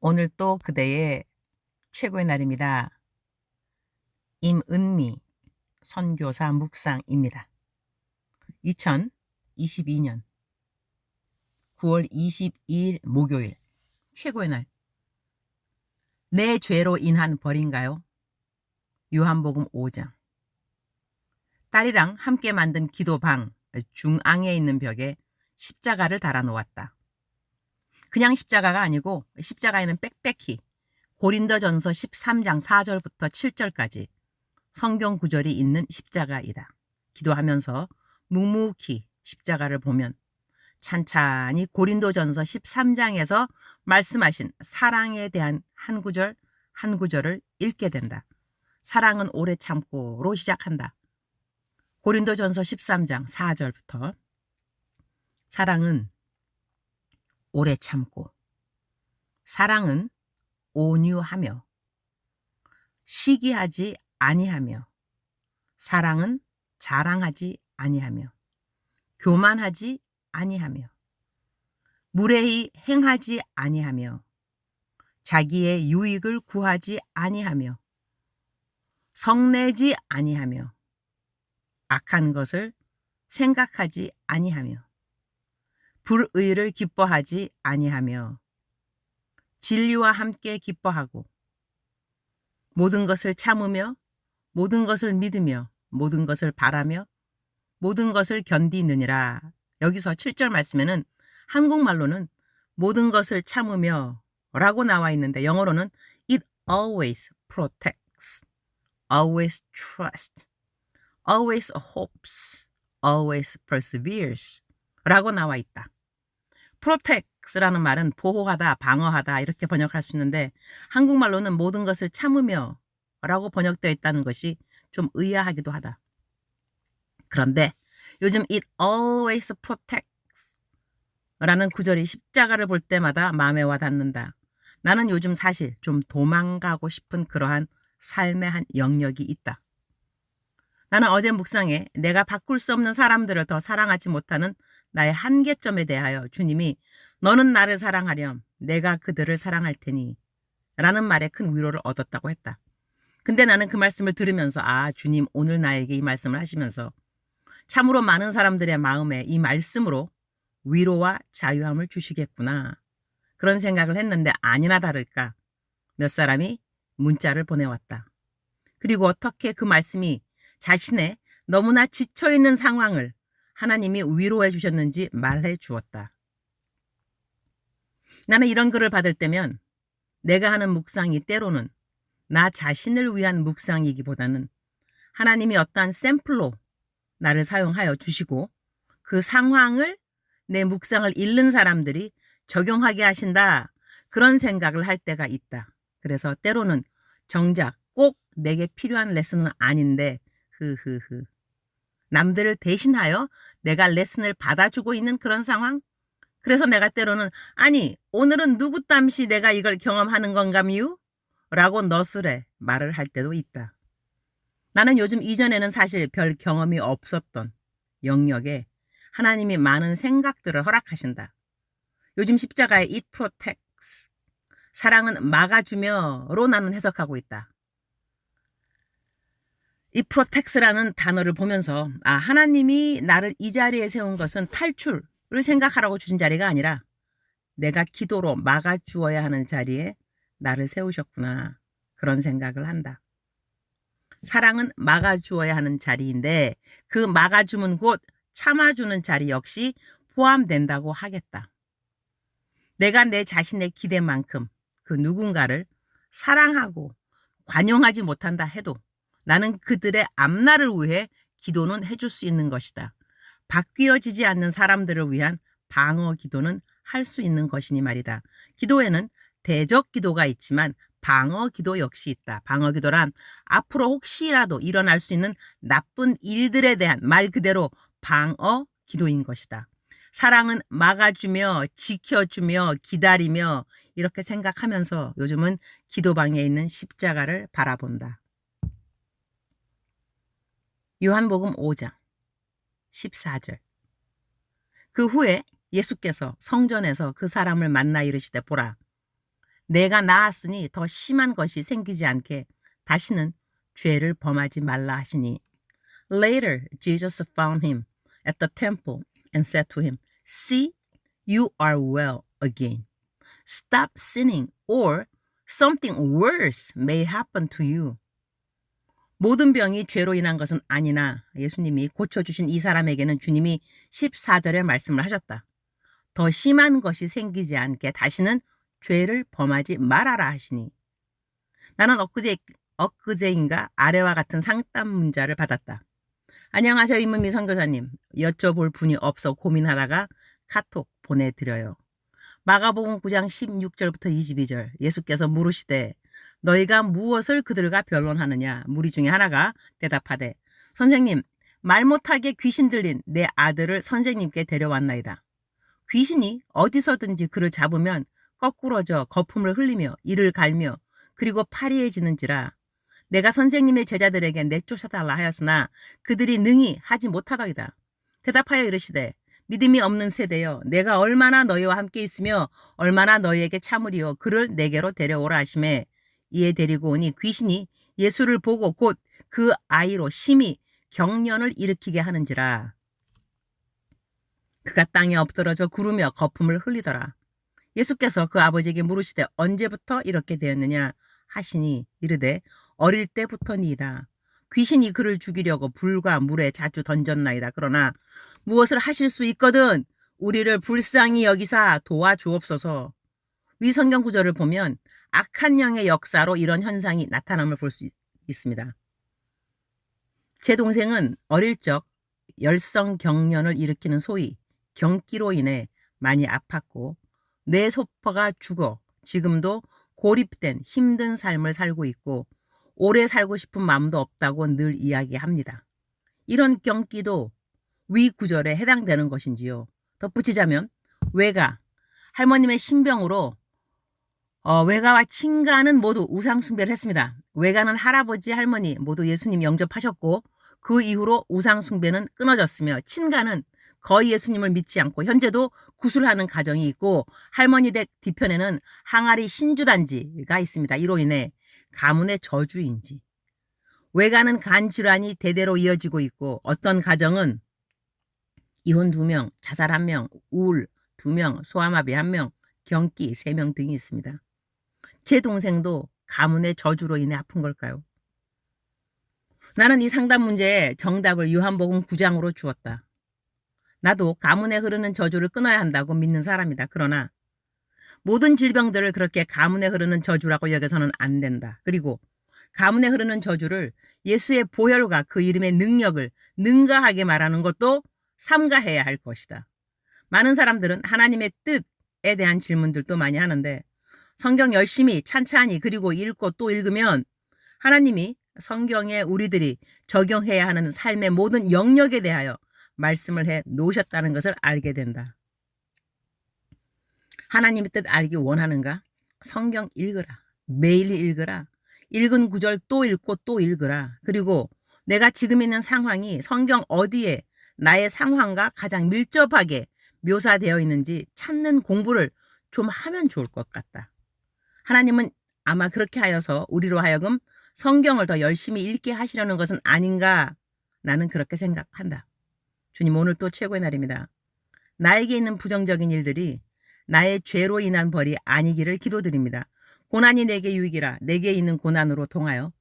오늘 또 그대의 최고의 날입니다. 임은미 선교사 묵상입니다. 2022년 9월 22일 목요일 최고의 날. 내 죄로 인한 벌인가요? 요한복음 5장. 딸이랑 함께 만든 기도방 중앙에 있는 벽에 십자가를 달아놓았다. 그냥 십자가가 아니고 십자가에는 빽빽히 고린도전서 13장 4절부터 7절까지 성경 구절이 있는 십자가이다. 기도하면서 묵묵히 십자가를 보면 찬찬히 고린도전서 13장에서 말씀하신 사랑에 대한 한 구절 한 구절을 읽게 된다. 사랑은 오래 참고로 시작한다. 고린도전서 13장 4절부터 사랑은 오래 참고, 사랑은 온유하며, 시기하지 아니하며, 사랑은 자랑하지 아니하며, 교만하지 아니하며, 무례히 행하지 아니하며, 자기의 유익을 구하지 아니하며, 성내지 아니하며, 악한 것을 생각하지 아니하며, 불의를 기뻐하지 아니하며, 진리와 함께 기뻐하고, 모든 것을 참으며, 모든 것을 믿으며, 모든 것을 바라며, 모든 것을 견디느니라. 여기서 7절 말씀에는 한국말로는 모든 것을 참으며 라고 나와 있는데 영어로는 it always protects, always trusts, always hopes, always perseveres 라고 나와 있다. protects라는 말은 보호하다, 방어하다 이렇게 번역할 수 있는데 한국말로는 모든 것을 참으며 라고 번역되어 있다는 것이 좀 의아하기도 하다. 그런데 요즘 it always protects 라는 구절이 십자가를 볼 때마다 마음에 와닿는다. 나는 요즘 사실 좀 도망가고 싶은 그러한 삶의 한 영역이 있다. 나는 어제 묵상에 내가 바꿀 수 없는 사람들을 더 사랑하지 못하는 나의 한계점에 대하여 주님이 너는 나를 사랑하렴 내가 그들을 사랑할 테니 라는 말에 큰 위로를 얻었다고 했다. 근데 나는 그 말씀을 들으면서 주님 오늘 나에게 이 말씀을 하시면서 참으로 많은 사람들의 마음에 이 말씀으로 위로와 자유함을 주시겠구나 그런 생각을 했는데 아니나 다를까 몇 사람이 문자를 보내왔다. 그리고 어떻게 그 말씀이 자신의 너무나 지쳐있는 상황을 하나님이 위로해 주셨는지 말해 주었다. 나는 이런 글을 받을 때면 내가 하는 묵상이 때로는 나 자신을 위한 묵상이기보다는 하나님이 어떠한 샘플로 나를 사용하여 주시고 그 상황을 내 묵상을 읽는 사람들이 적용하게 하신다. 그런 생각을 할 때가 있다. 그래서 때로는 정작 꼭 내게 필요한 레슨은 아닌데 남들을 대신하여 내가 레슨을 받아주고 있는 그런 상황? 그래서 내가 때로는 아니 오늘은 누구 땀시 내가 이걸 경험하는 건가뮤? 라고 너스레 말을 할 때도 있다. 나는 요즘 이전에는 사실 별 경험이 없었던 영역에 하나님이 많은 생각들을 허락하신다. 요즘 십자가의 it protects, 사랑은 막아주며로 나는 해석하고 있다. 이 protects라는 단어를 보면서 하나님이 나를 이 자리에 세운 것은 탈출을 생각하라고 주신 자리가 아니라 내가 기도로 막아주어야 하는 자리에 나를 세우셨구나 그런 생각을 한다. 사랑은 막아주어야 하는 자리인데 그 막아주면 곧 참아주는 자리 역시 포함된다고 하겠다. 내가 내 자신의 기대만큼 그 누군가를 사랑하고 관용하지 못한다 해도 나는 그들의 앞날을 위해 기도는 해줄 수 있는 것이다. 바뀌어지지 않는 사람들을 위한 방어 기도는 할 수 있는 것이니 말이다. 기도에는 대적 기도가 있지만 방어 기도 역시 있다. 방어 기도란 앞으로 혹시라도 일어날 수 있는 나쁜 일들에 대한 말 그대로 방어 기도인 것이다. 사랑은 막아주며 지켜주며 기다리며 이렇게 생각하면서 요즘은 기도방에 있는 십자가를 바라본다. 요한복음 5장 14절. 그 후에 예수께서 성전에서 그 사람을 만나 이르시되 보라 내가 나았으니 더 심한 것이 생기지 않게 다시는 죄를 범하지 말라 하시니. Later, Jesus found him at the temple and said to him, See, you are well again. Stop sinning or something worse may happen to you. 모든 병이 죄로 인한 것은 아니나 예수님이 고쳐주신 이 사람에게는 주님이 14절에 말씀을 하셨다. 더 심한 것이 생기지 않게 다시는 죄를 범하지 말아라 하시니. 나는 엊그제인가 아래와 같은 상담 문자를 받았다. 안녕하세요, 임은미 선교사님. 여쭤볼 분이 없어 고민하다가 카톡 보내드려요. 마가복음 9장 16절부터 22절 예수께서 물으시되 너희가 무엇을 그들과 변론하느냐. 무리 중에 하나가 대답하되 선생님, 말 못하게 귀신 들린 내 아들을 선생님께 데려왔나이다. 귀신이 어디서든지 그를 잡으면 거꾸러져 거품을 흘리며 이를 갈며 그리고 파리해지는지라. 내가 선생님의 제자들에게 내쫓아달라 하였으나 그들이 능히 하지 못하더이다. 대답하여 이르시되 믿음이 없는 세대여, 내가 얼마나 너희와 함께 있으며 얼마나 너희에게 참으리요. 그를 내게로 데려오라 하시매 이에 데리고 오니 귀신이 예수를 보고 곧 그 아이로 심히 경련을 일으키게 하는지라. 그가 땅에 엎드러져 구르며 거품을 흘리더라. 예수께서 그 아버지에게 물으시되 언제부터 이렇게 되었느냐 하시니 이르되 어릴 때부터니이다. 귀신이 그를 죽이려고 불과 물에 자주 던졌나이다. 그러나 무엇을 하실 수 있거든 우리를 불쌍히 여기사 도와주옵소서. 위 성경 구절을 보면 악한 영의 역사로 이런 현상이 나타남을 볼 수 있습니다. 제 동생은 어릴 적 열성경련을 일으키는 소위 경기로 인해 많이 아팠고 뇌소포가 죽어 지금도 고립된 힘든 삶을 살고 있고 오래 살고 싶은 마음도 없다고 늘 이야기합니다. 이런 경기도 위 구절에 해당되는 것인지요. 덧붙이자면 외가, 할머님의 신병으로 외가와 친가는 모두 우상 숭배를 했습니다. 외가는 할아버지, 할머니 모두 예수님 영접하셨고 그 이후로 우상 숭배는 끊어졌으며 친가는 거의 예수님을 믿지 않고 현재도 구술하는 가정이 있고 할머니 댁 뒤편에는 항아리 신주단지가 있습니다. 이로 인해 가문의 저주인지 외가는 간 질환이 대대로 이어지고 있고 어떤 가정은 이혼 2명, 자살 1명, 우울 2명, 소아마비 1명, 경기 3명 등이 있습니다. 제 동생도 가문의 저주로 인해 아픈 걸까요? 나는 이 상담 문제에 정답을 요한복음 9장으로 주었다. 나도 가문에 흐르는 저주를 끊어야 한다고 믿는 사람이다. 그러나 모든 질병들을 그렇게 가문에 흐르는 저주라고 여겨서는 안 된다. 그리고 가문에 흐르는 저주를 예수의 보혈과 그 이름의 능력을 능가하게 말하는 것도 삼가해야 할 것이다. 많은 사람들은 하나님의 뜻에 대한 질문들도 많이 하는데 성경 열심히 찬찬히 그리고 읽고 또 읽으면 하나님이 성경에 우리들이 적용해야 하는 삶의 모든 영역에 대하여 말씀을 해 놓으셨다는 것을 알게 된다. 하나님의 뜻 알기 원하는가? 성경 읽으라. 매일 읽으라. 읽은 구절 또 읽고 또 읽으라. 그리고 내가 지금 있는 상황이 성경 어디에 나의 상황과 가장 밀접하게 묘사되어 있는지 찾는 공부를 좀 하면 좋을 것 같다. 하나님은 아마 그렇게 하여서 우리로 하여금 성경을 더 열심히 읽게 하시려는 것은 아닌가 나는 그렇게 생각한다. 주님, 오늘 또 최고의 날입니다. 나에게 있는 부정적인 일들이 나의 죄로 인한 벌이 아니기를 기도드립니다. 고난이 내게 유익이라. 내게 있는 고난으로 통하여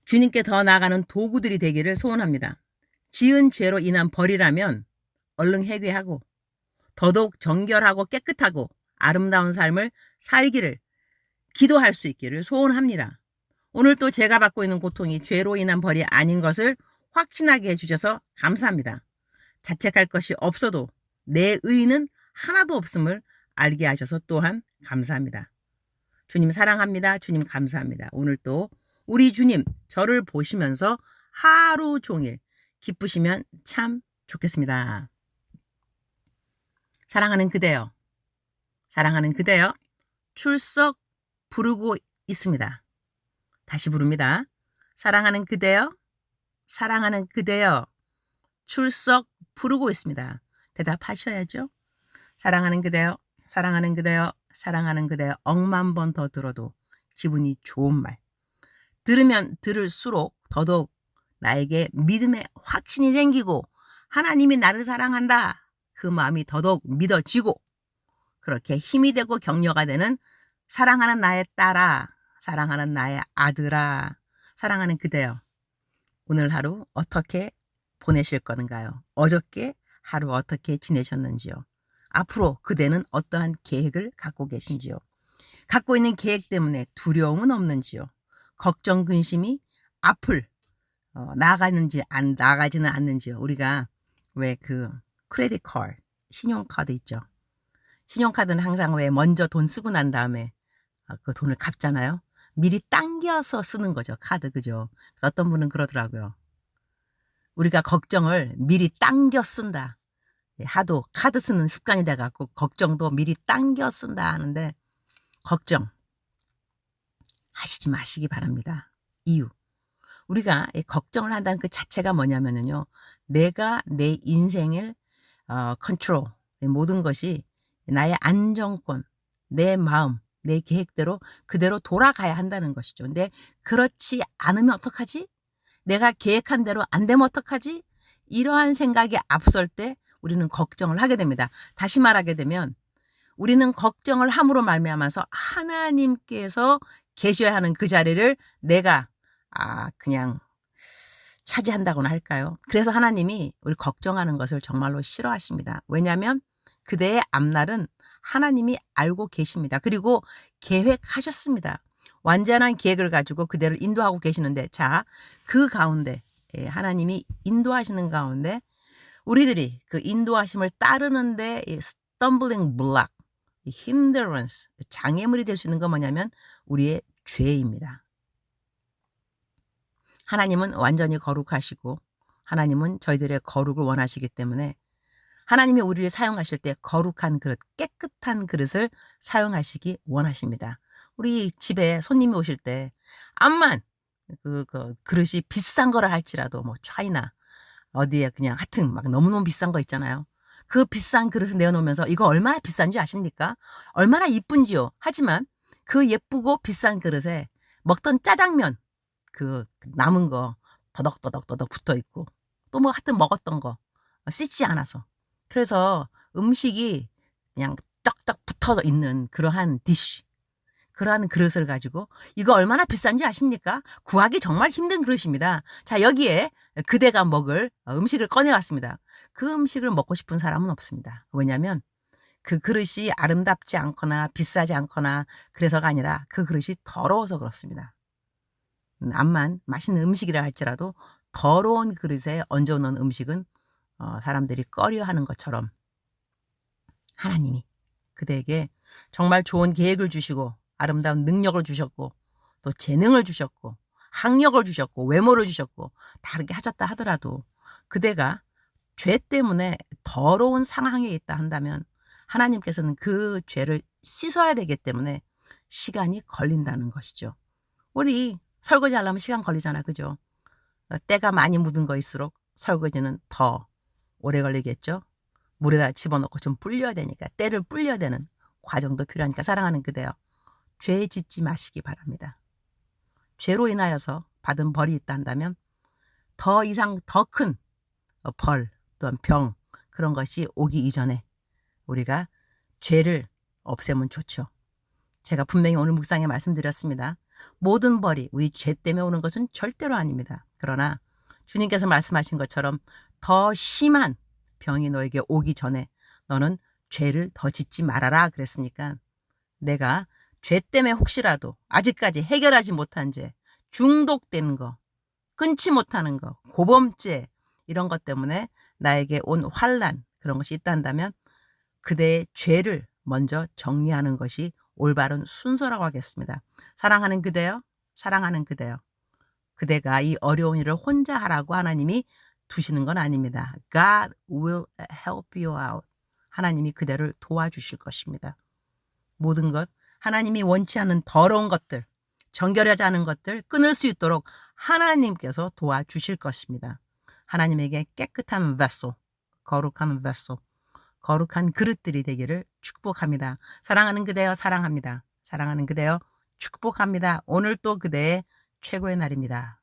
주님께 더 나아가는 도구들이 되기를 소원합니다. 지은 죄로 인한 벌이라면 얼른 회개하고 더더욱 정결하고 깨끗하고 아름다운 삶을 살기를 기도할 수 있기를 소원합니다. 오늘 또 제가 받고 있는 고통이 죄로 인한 벌이 아닌 것을 확신하게 해주셔서 감사합니다. 자책할 것이 없어도 내 의는 하나도 없음을 알게 하셔서 또한 감사합니다. 주님 사랑합니다. 주님 감사합니다. 오늘 또 우리 주님 저를 보시면서 하루 종일 기쁘시면 참 좋겠습니다. 사랑하는 그대여, 사랑하는 그대여, 출석 부르고 있습니다. 다시 부릅니다. 사랑하는 그대여, 사랑하는 그대여, 출석 부르고 있습니다. 대답하셔야죠. 사랑하는 그대여, 사랑하는 그대여, 사랑하는 그대 억만 번 더 들어도 기분이 좋은 말. 들으면 들을수록 더더욱 나에게 믿음의 확신이 생기고 하나님이 나를 사랑한다. 그 마음이 더더욱 믿어지고 그렇게 힘이 되고 격려가 되는 사랑하는 나의 딸아, 사랑하는 나의 아들아, 사랑하는 그대여. 오늘 하루 어떻게 보내실 건가요? 어저께 하루 어떻게 지내셨는지요? 앞으로 그대는 어떠한 계획을 갖고 계신지요? 갖고 있는 계획 때문에 두려움은 없는지요? 걱정, 근심이 앞을 나가지는 않는지요? 우리가 왜 그 크레딧 카드, 신용카드 있죠? 신용카드는 항상 왜 먼저 돈 쓰고 난 다음에 그 돈을 갚잖아요. 미리 당겨서 쓰는 거죠. 카드, 그죠? 그래서 어떤 분은 그러더라고요. 우리가 걱정을 미리 당겨 쓴다. 하도 카드 쓰는 습관이 돼갖고 걱정도 미리 당겨 쓴다 하는데 걱정 하시지 마시기 바랍니다. 이유. 우리가 걱정을 한다는 그 자체가 뭐냐면요. 내가 내 인생을 컨트롤, 모든 것이 나의 안정권, 내 마음, 내 계획대로 그대로 돌아가야 한다는 것이죠. 근데 그렇지 않으면 어떡하지? 내가 계획한 대로 안 되면 어떡하지? 이러한 생각이 앞설 때 우리는 걱정을 하게 됩니다. 다시 말하게 되면 우리는 걱정을 함으로 말미암아서 하나님께서 계셔야 하는 그 자리를 내가 그냥 차지한다고나 할까요? 그래서 하나님이 우리 걱정하는 것을 정말로 싫어하십니다. 왜냐하면 그대의 앞날은 하나님이 알고 계십니다. 그리고 계획하셨습니다. 완전한 계획을 가지고 그대를 인도하고 계시는데, 자, 그 가운데 하나님이 인도하시는 가운데 우리들이 그 인도하심을 따르는데 stumbling block, hindrance, 장애물이 될 수 있는 건 뭐냐면 우리의 죄입니다. 하나님은 완전히 거룩하시고 하나님은 저희들의 거룩을 원하시기 때문에 하나님이 우리를 사용하실 때 거룩한 그릇, 깨끗한 그릇을 사용하시기 원하십니다. 우리 집에 손님이 오실 때 암만 그 그릇이 비싼 거라 할지라도 뭐 차이나 어디에 그냥 하여튼 막 너무너무 비싼 거 있잖아요. 그 비싼 그릇을 내어놓으면서 이거 얼마나 비싼지 아십니까? 얼마나 이쁜지요. 하지만 그 예쁘고 비싼 그릇에 먹던 짜장면 그 남은 거 더덕더덕 붙어 있고 또 뭐 하여튼 먹었던 거 씻지 않아서, 그래서 음식이 그냥 쩍쩍 붙어 있는 그러한 디쉬, 그러한 그릇을 가지고 이거 얼마나 비싼지 아십니까? 구하기 정말 힘든 그릇입니다. 자, 여기에 그대가 먹을 음식을 꺼내왔습니다. 그 음식을 먹고 싶은 사람은 없습니다. 왜냐하면 그 그릇이 아름답지 않거나 비싸지 않거나 그래서가 아니라 그 그릇이 더러워서 그렇습니다. 암만 맛있는 음식이라 할지라도 더러운 그릇에 얹어놓은 음식은 사람들이 꺼려하는 것처럼 하나님이 그대에게 정말 좋은 계획을 주시고 아름다운 능력을 주셨고 또 재능을 주셨고 학력을 주셨고 외모를 주셨고 다르게 하셨다 하더라도 그대가 죄 때문에 더러운 상황에 있다 한다면 하나님께서는 그 죄를 씻어야 되기 때문에 시간이 걸린다는 것이죠. 우리 설거지 하려면 시간 걸리잖아, 그죠? 때가 많이 묻은 거일수록 설거지는 더 오래 걸리겠죠. 물에다 집어넣고 좀 불려야 되니까, 때를 불려야 되는 과정도 필요하니까 사랑하는 그대여, 죄 짓지 마시기 바랍니다. 죄로 인하여서 받은 벌이 있다 한다면 더 이상 더 큰 벌 또한 병, 그런 것이 오기 이전에 우리가 죄를 없애면 좋죠. 제가 분명히 오늘 묵상에 말씀드렸습니다. 모든 벌이 우리 죄 때문에 오는 것은 절대로 아닙니다. 그러나 주님께서 말씀하신 것처럼 더 심한 병이 너에게 오기 전에 너는 죄를 더 짓지 말아라 그랬으니까, 내가 죄 때문에 혹시라도 아직까지 해결하지 못한 죄, 중독된 거, 끊지 못하는 거, 고범죄, 이런 것 때문에 나에게 온 환난, 그런 것이 있다 한다면 그대의 죄를 먼저 정리하는 것이 올바른 순서라고 하겠습니다. 사랑하는 그대여, 사랑하는 그대여, 그대가 이 어려운 일을 혼자 하라고 하나님이 두시는 건 아닙니다. God will help you out. 하나님이 그대를 도와주실 것입니다. 모든 것, 하나님이 원치 않는 더러운 것들, 정결하지 않은 것들 끊을 수 있도록 하나님께서 도와주실 것입니다. 하나님에게 깨끗한 vessel, 거룩한 vessel, 거룩한 그릇들이 되기를 축복합니다. 사랑하는 그대여 사랑합니다. 사랑하는 그대여 축복합니다. 오늘 또 그대의 최고의 날입니다.